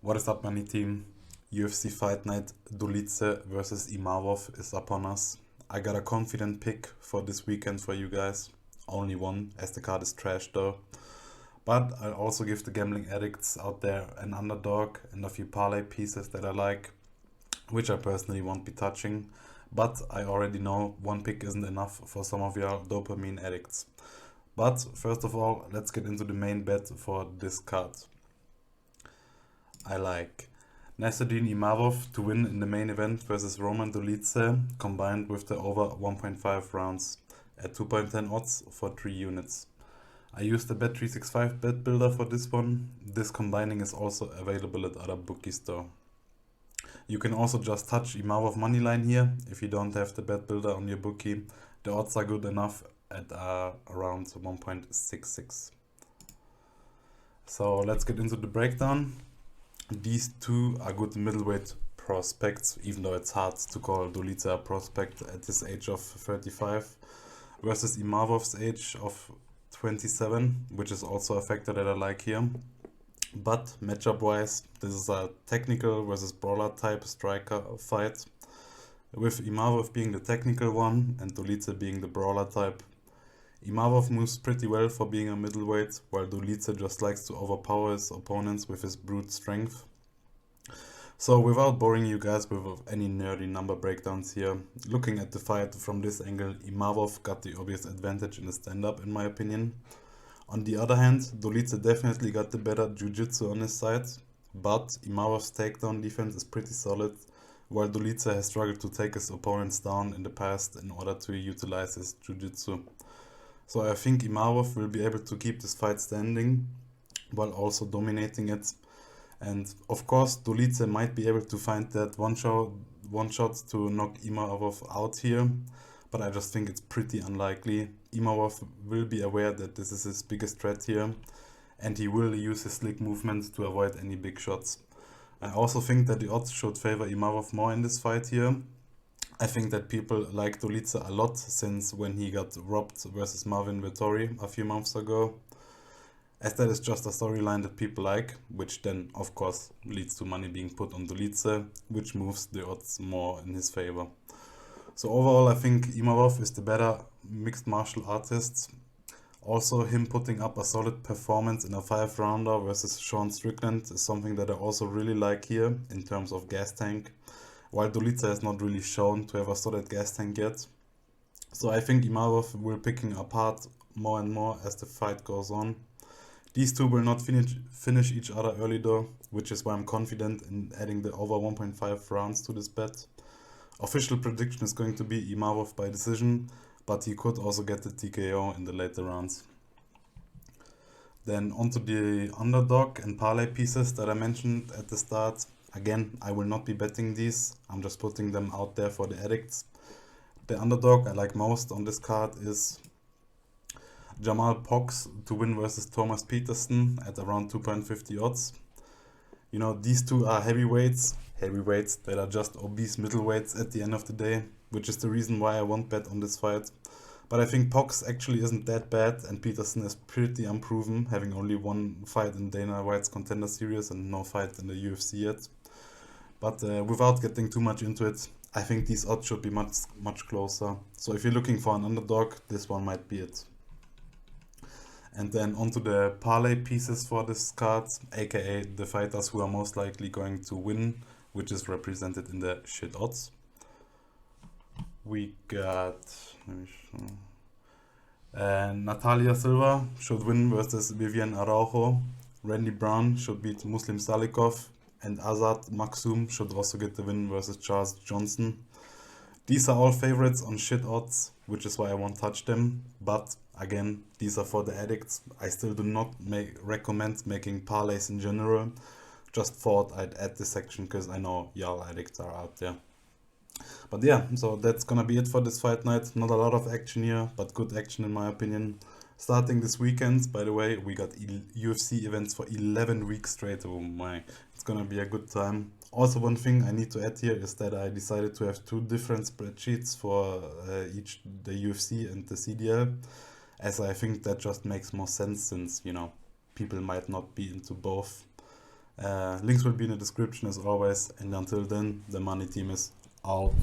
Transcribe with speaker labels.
Speaker 1: What is up, money team? UFC Fight Night Dolidze versus Imavov is upon us. I got a confident pick for this weekend for you guys. Only one, as the card is trash though. But I'll also give the gambling addicts out there an underdog and a few parlay pieces that I like, which I personally won't be touching. But I already know one pick isn't enough for some of your dopamine addicts. But first of all, let's get into the main bet for this card. I like Nasruddin Imavov to win in the main event versus Roman Dolidze, combined with the over 1.5 rounds at 2.10 odds for 3 units. I used the Bet365 bet builder for this one. This combining is also available at other bookies though. You can also just touch Imavov moneyline here if you don't have the bet builder on your bookie. The odds are good enough at around 1.66. So let's get into the breakdown. These two are good middleweight prospects, even though it's hard to call Dolidze a prospect at his age of 35 versus Imavov's age of 27, which is also a factor that I like here. But matchup wise, this is a technical versus brawler type striker fight, with Imavov being the technical one and Dolidze being the brawler type. Imavov moves pretty well for being a middleweight, while Dolidze just likes to overpower his opponents with his brute strength. So without boring you guys with any nerdy number breakdowns here, looking at the fight from this angle, Imavov got the obvious advantage in the stand-up in my opinion. On the other hand, Dolidze definitely got the better jiu-jitsu on his side, but Imavov's takedown defense is pretty solid, while Dolidze has struggled to take his opponents down in the past in order to utilize his jiu-jitsu. So I think Imavov will be able to keep this fight standing while also dominating it. And of course, Dolidze might be able to find that one shot to knock Imavov out here, but I just think it's pretty unlikely. Imavov will be aware that this is his biggest threat here, and he will use his slick movement to avoid any big shots. I also think that the odds should favor Imavov more in this fight here. I think that people like Dolidze a lot since when he got robbed versus Marvin Vettori a few months ago, as that is just a storyline that people like, which then of course leads to money being put on Dolidze, which moves the odds more in his favor. So overall I think Imavov is the better mixed martial artist. Also him putting up a solid performance in a 5-rounder versus Sean Strickland is something that I also really like here in terms of gas tank, while Dolidze has not really shown to have a solid gas tank yet. So I think Imavov will picking apart more and more as the fight goes on. These two will not finish each other early though, which is why I'm confident in adding the over 1.5 rounds to this bet. Official prediction is going to be Imavov by decision, but he could also get the TKO in the later rounds. Then onto the underdog and parlay pieces that I mentioned at the start. Again, I will not be betting these, I'm just putting them out there for the addicts. The underdog I like most on this card is Jamal Pox to win versus Thomas Peterson at around 2.50 odds. You know, these two are heavyweights that are just obese middleweights at the end of the day, which is the reason why I won't bet on this fight. But I think Pox actually isn't that bad, and Peterson is pretty unproven, having only one fight in Dana White's Contender Series and no fight in the UFC yet. But without getting too much into it, I think these odds should be much closer. So if you're looking for an underdog, this one might be it. And then onto the parlay pieces for this card, aka the fighters who are most likely going to win, which is represented in the shit odds. We got Natalia Silva should win versus Vivian Araujo. Randy Brown should beat Muslim Salikov, and Azad Maksum should also get the win versus Charles Johnson. These are all favorites on shit odds, which is why I won't touch them. But again, these are for the addicts. I still do not recommend making parlays in general. Just thought I'd add this section because I know y'all addicts are out there. But yeah, so that's gonna be it for this fight night. Not a lot of action here, but good action in my opinion. Starting this weekend, by the way, we got UFC events for 11 weeks straight. Oh my, it's gonna be a good time. Also, one thing I need to add here is that I decided to have two different spreadsheets for each the UFC and the CDL, as I think that just makes more sense since, you know, people might not be into both. Links will be in the description as always. And until then, the money team is out.